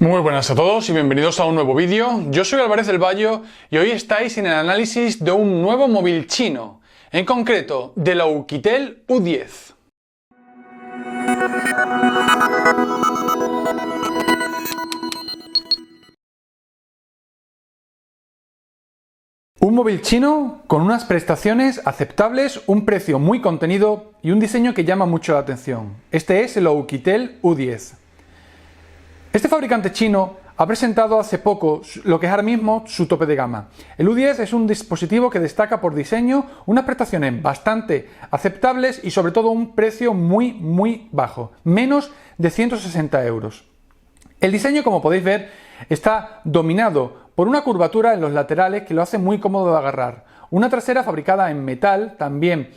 Muy buenas a todos y bienvenidos a un nuevo vídeo. Yo soy Álvarez del Vallo y hoy estáis en el análisis de un nuevo móvil chino, en concreto del Oukitel U10. Un móvil chino con unas prestaciones aceptables, un precio muy contenido y un diseño que llama mucho la atención. Este es el Oukitel U10. Este fabricante chino ha presentado hace poco lo que es ahora mismo su tope de gama. El U10 es un dispositivo que destaca por diseño, unas prestaciones bastante aceptables y sobre todo un precio muy bajo, menos de 160 euros. El diseño, como podéis ver, está dominado por una curvatura en los laterales que lo hace muy cómodo de agarrar, una trasera fabricada en metal también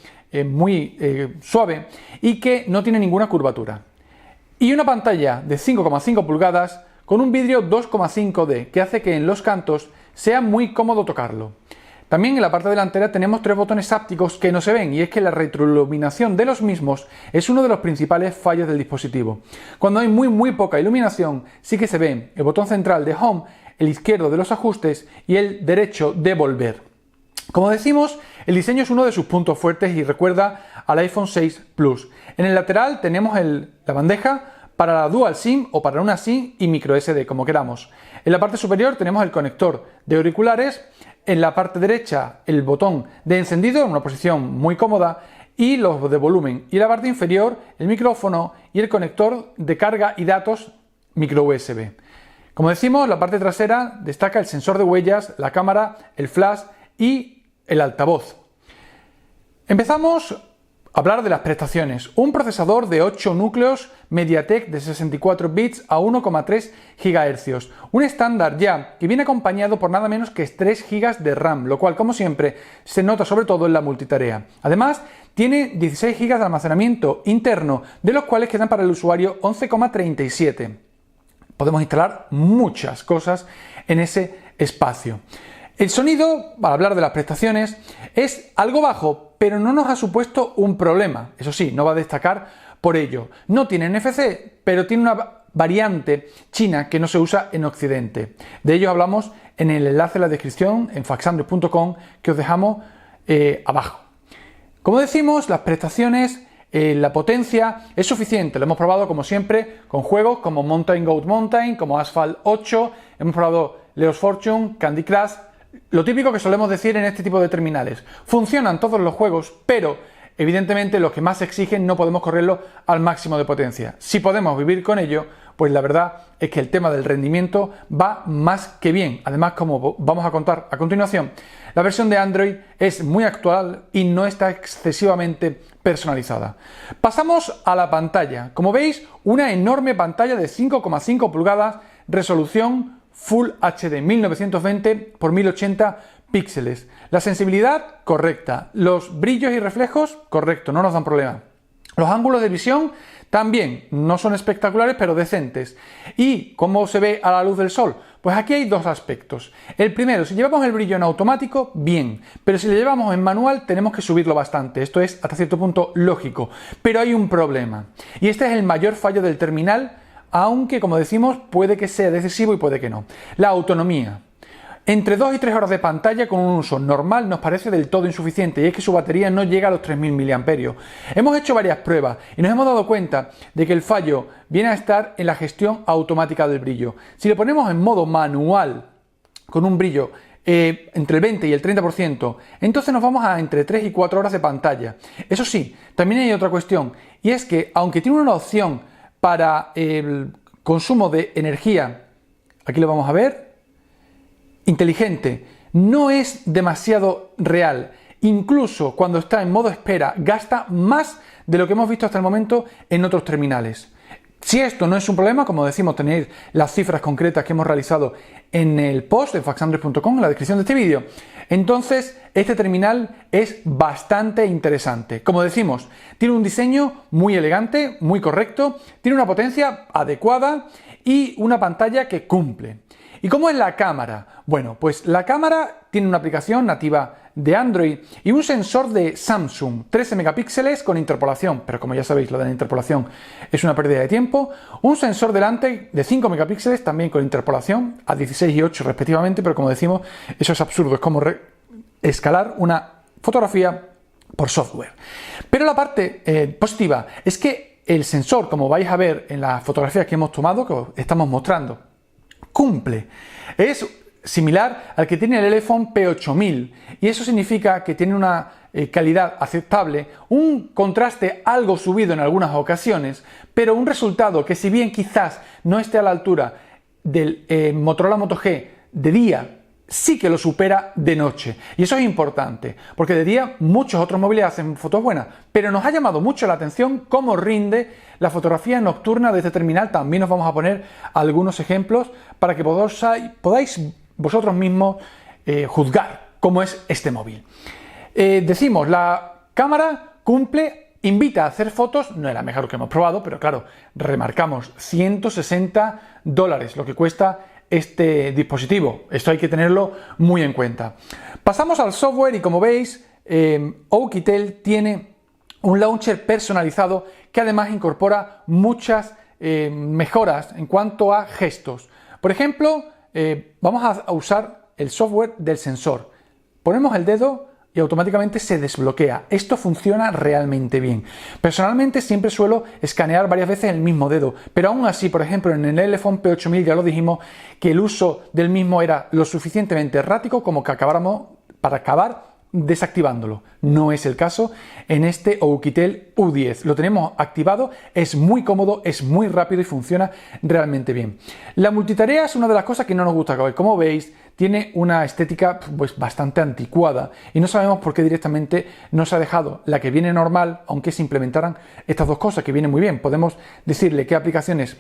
muy suave y que no tiene ninguna curvatura. Y una pantalla de 5,5 pulgadas con un vidrio 2,5D que hace que en los cantos sea muy cómodo tocarlo. También en la parte delantera tenemos tres botones hápticos que no se ven y es que la retroiluminación de los mismos es uno de los principales fallos del dispositivo. Cuando hay muy poca iluminación sí que se ven el botón central de Home, el izquierdo de los ajustes y el derecho de volver. Como decimos, el diseño es uno de sus puntos fuertes y recuerda al iPhone 6 Plus. En el lateral tenemos la bandeja para la Dual SIM o para una SIM y micro SD, como queramos. En la parte superior tenemos el conector de auriculares, en la parte derecha el botón de encendido en una posición muy cómoda y los de volumen. Y en la parte inferior el micrófono y el conector de carga y datos micro USB. Como decimos, la parte trasera destaca el sensor de huellas, la cámara, el flash y el altavoz. Empezamos a hablar de las prestaciones. Un procesador de 8 núcleos MediaTek de 64 bits a 1,3 GHz. Un estándar ya que viene acompañado por nada menos que 3 GB de RAM, lo cual, como siempre, se nota sobre todo en la multitarea. Además, tiene 16 GB de almacenamiento interno, de los cuales quedan para el usuario 11,37. Podemos instalar muchas cosas en ese espacio. El sonido, para hablar de las prestaciones, es algo bajo, pero no nos ha supuesto un problema. Eso sí, no va a destacar por ello. No tiene NFC, pero tiene una variante china que no se usa en Occidente. De ello hablamos en el enlace en la descripción en faxandroid.com que os dejamos abajo. Como decimos, las prestaciones, la potencia es suficiente. Lo hemos probado como siempre con juegos como Mountain Goat Mountain, como Asphalt 8, hemos probado Leo's Fortune, Candy Crush. Lo típico que solemos decir en este tipo de terminales. Funcionan todos los juegos, pero evidentemente los que más exigen no podemos correrlo al máximo de potencia. Si podemos vivir con ello, pues la verdad es que el tema del rendimiento va más que bien. Además, como vamos a contar a continuación, la versión de Android es muy actual y no está excesivamente personalizada. Pasamos a la pantalla. Como veis, una enorme pantalla de 5,5 pulgadas, resolución Full HD 1920 x 1080 píxeles. La sensibilidad, correcta. Los brillos y reflejos, correcto, no nos dan problema. Los ángulos de visión también no son espectaculares, pero decentes. ¿Y cómo se ve a la luz del sol? Pues aquí hay dos aspectos. El primero, si llevamos el brillo en automático, bien, pero si lo llevamos en manual tenemos que subirlo bastante. Esto es hasta cierto punto lógico, pero hay un problema. Y este es el mayor fallo del terminal, aunque, como decimos, puede que sea decisivo y puede que no. La autonomía. Entre 2 y 3 horas de pantalla con un uso normal nos parece del todo insuficiente y es que su batería no llega a los 3000 mAh. Hemos hecho varias pruebas y nos hemos dado cuenta de que el fallo viene a estar en la gestión automática del brillo. Si le ponemos en modo manual con un brillo entre el 20 y el 30%, entonces nos vamos a entre 3 y 4 horas de pantalla. Eso sí, también hay otra cuestión y es que aunque tiene una opción para el consumo de energía, aquí lo vamos a ver, inteligente, no es demasiado real. Incluso cuando está en modo espera, gasta más de lo que hemos visto hasta el momento en otros terminales. Si esto no es un problema, como decimos, tenéis las cifras concretas que hemos realizado en el post de faxandroid.com, en la descripción de este vídeo, entonces este terminal es bastante interesante. Como decimos, tiene un diseño muy elegante, muy correcto, tiene una potencia adecuada y una pantalla que cumple. ¿Y cómo es la cámara? Bueno, pues la cámara tiene una aplicación nativa de Android y un sensor de Samsung, 13 megapíxeles con interpolación, pero como ya sabéis, lo de la interpolación es una pérdida de tiempo, un sensor delante de 5 megapíxeles también con interpolación a 16 y 8 respectivamente, pero como decimos, eso es absurdo, es como escalar una fotografía por software. Pero la parte positiva es que el sensor, como vais a ver en las fotografías que hemos tomado, que os estamos mostrando, cumple. Es similar al que tiene el iPhone P8000 y eso significa que tiene una calidad aceptable, un contraste algo subido en algunas ocasiones, pero un resultado que, si bien quizás no esté a la altura del Motorola Moto G de día, sí que lo supera de noche. Y eso es importante, porque de día muchos otros móviles hacen fotos buenas, pero nos ha llamado mucho la atención cómo rinde la fotografía nocturna de este terminal. También os vamos a poner algunos ejemplos para que podáis vosotros mismos juzgar cómo es este móvil. Decimos, la cámara cumple, invita a hacer fotos, no es la mejor que hemos probado, pero claro, remarcamos, $160 lo que cuesta este dispositivo. Esto hay que tenerlo muy en cuenta. Pasamos al software y, como veis, Oukitel tiene un launcher personalizado que además incorpora muchas mejoras en cuanto a gestos. Por ejemplo, vamos a usar el software del sensor. Ponemos el dedo y automáticamente se desbloquea. Esto funciona realmente bien. Personalmente siempre suelo escanear varias veces el mismo dedo, pero aún así, por ejemplo, en el iPhone P8000 ya lo dijimos que el uso del mismo era lo suficientemente errático como que acabáramos para acabar desactivándolo. No es el caso en este Oukitel U10. Lo tenemos activado, es muy cómodo, es muy rápido y funciona realmente bien. La multitarea es una de las cosas que no nos gusta. Como veis, tiene una estética pues bastante anticuada y no sabemos por qué directamente no se ha dejado la que viene normal, aunque se implementaran estas dos cosas, que vienen muy bien. Podemos decirle qué aplicaciones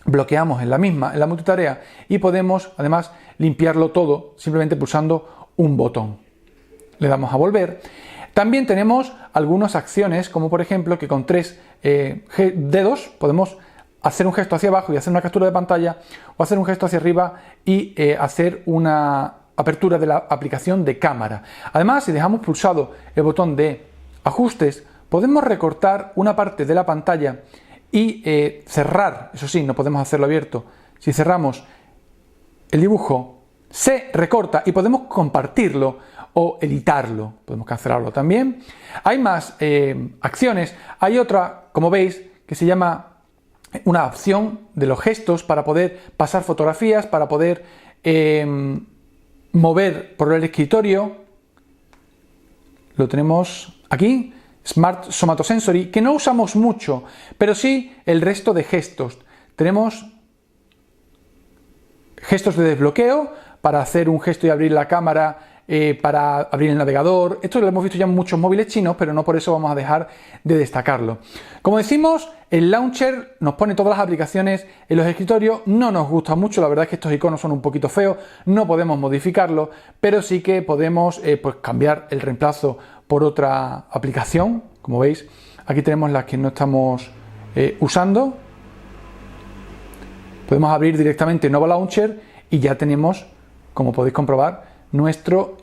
bloqueamos en la multitarea, y podemos además limpiarlo todo simplemente pulsando un botón. Le damos a volver. También tenemos algunas acciones, como por ejemplo que con 3 dedos podemos hacer un gesto hacia abajo y hacer una captura de pantalla, o hacer un gesto hacia arriba y hacer una apertura de la aplicación de cámara. Además, si dejamos pulsado el botón de ajustes, podemos recortar una parte de la pantalla y cerrar. Eso sí, no podemos hacerlo abierto. Si cerramos el dibujo, se recorta y podemos compartirlo o editarlo. Podemos cancelarlo también. Hay más acciones. Hay otra, como veis, que se llama una opción de los gestos para poder pasar fotografías, para poder mover por el escritorio. Lo tenemos aquí, Smart Somatosensory, que no usamos mucho, pero sí el resto de gestos. Tenemos gestos de desbloqueo para hacer un gesto y abrir la cámara, para abrir el navegador. Esto lo hemos visto ya en muchos móviles chinos, pero no por eso vamos a dejar de destacarlo. Como decimos, el launcher nos pone todas las aplicaciones en los escritorios. No nos gusta mucho, la verdad es que estos iconos son un poquito feos, no podemos modificarlo, pero sí que podemos pues cambiar el reemplazo por otra aplicación. Como veis, aquí tenemos las que no estamos usando. Podemos abrir directamente Nuevo Launcher y ya tenemos, como podéis comprobar, nuestro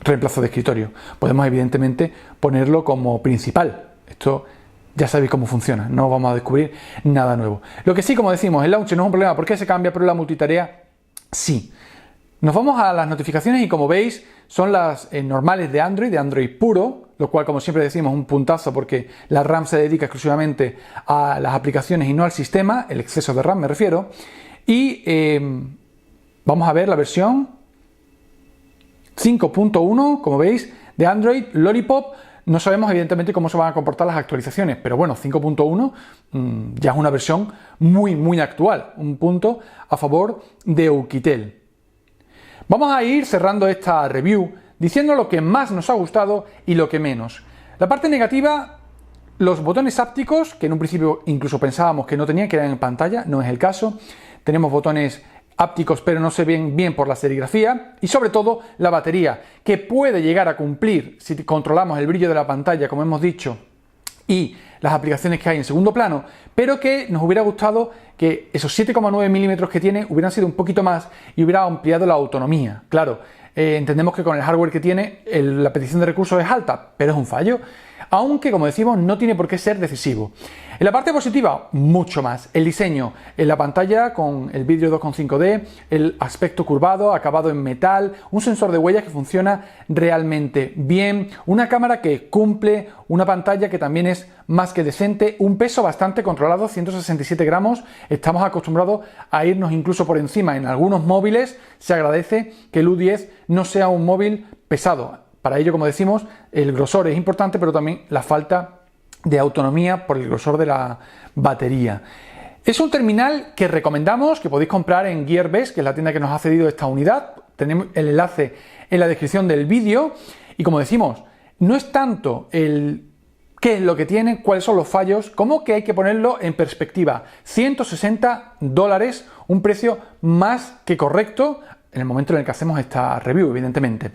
reemplazo de escritorio. Podemos evidentemente ponerlo como principal. Esto ya sabéis cómo funciona, no vamos a descubrir nada nuevo. Lo que sí, como decimos, el launcher no es un problema porque se cambia, pero la multitarea sí. Nos vamos a las notificaciones y, como veis, son las normales de Android puro, lo cual, como siempre decimos, es un puntazo porque la RAM se dedica exclusivamente a las aplicaciones y no al sistema, el exceso de RAM me refiero. Y vamos a ver la versión 5.1, como veis, de Android Lollipop. No sabemos evidentemente cómo se van a comportar las actualizaciones, pero bueno, 5.1 ya es una versión muy actual, un punto a favor de Oukitel. Vamos a ir cerrando esta review diciendo lo que más nos ha gustado y lo que menos. La parte negativa, los botones ápticos, que en un principio incluso pensábamos que no tenían, que eran en pantalla, no es el caso. Tenemos botones ápticos pero no se ven bien por la serigrafía, y sobre todo la batería, que puede llegar a cumplir si controlamos el brillo de la pantalla, como hemos dicho, y las aplicaciones que hay en segundo plano, pero que nos hubiera gustado que esos 7,9 milímetros que tiene hubieran sido un poquito más y hubiera ampliado la autonomía. Claro, entendemos que con el hardware que tiene la petición de recursos es alta, pero es un fallo. Aunque, como decimos, no tiene por qué ser decisivo. En la parte positiva, mucho más. El diseño en la pantalla con el vidrio 2.5D, el aspecto curvado, acabado en metal, un sensor de huellas que funciona realmente bien, una cámara que cumple, una pantalla que también es más que decente, un peso bastante controlado, 167 gramos. Estamos acostumbrados a irnos incluso por encima. En algunos móviles se agradece que el U10 no sea un móvil pesado. Para ello, como decimos, el grosor es importante, pero también la falta de autonomía por el grosor de la batería. Es un terminal que recomendamos, que podéis comprar en Gearbest, que es la tienda que nos ha cedido esta unidad. Tenemos el enlace en la descripción del vídeo. Y como decimos, no es tanto el qué es lo que tiene, cuáles son los fallos, como que hay que ponerlo en perspectiva. $160, un precio más que correcto en el momento en el que hacemos esta review, evidentemente.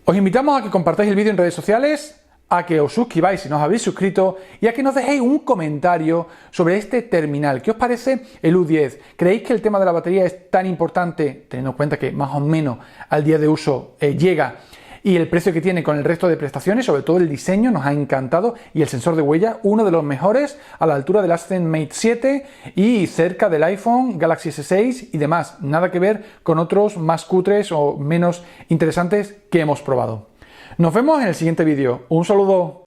Os invitamos a que compartáis el vídeo en redes sociales, a que os suscribáis si no os habéis suscrito y a que nos dejéis un comentario sobre este terminal. ¿Qué os parece el U10? ¿Creéis que el tema de la batería es tan importante, teniendo en cuenta que más o menos al día de uso llega, y el precio que tiene con el resto de prestaciones? Sobre todo el diseño nos ha encantado, y el sensor de huella, uno de los mejores, a la altura del Ascend Mate 7 y cerca del iPhone, Galaxy S6 y demás. Nada que ver con otros más cutres o menos interesantes que hemos probado. Nos vemos en el siguiente vídeo. Un saludo.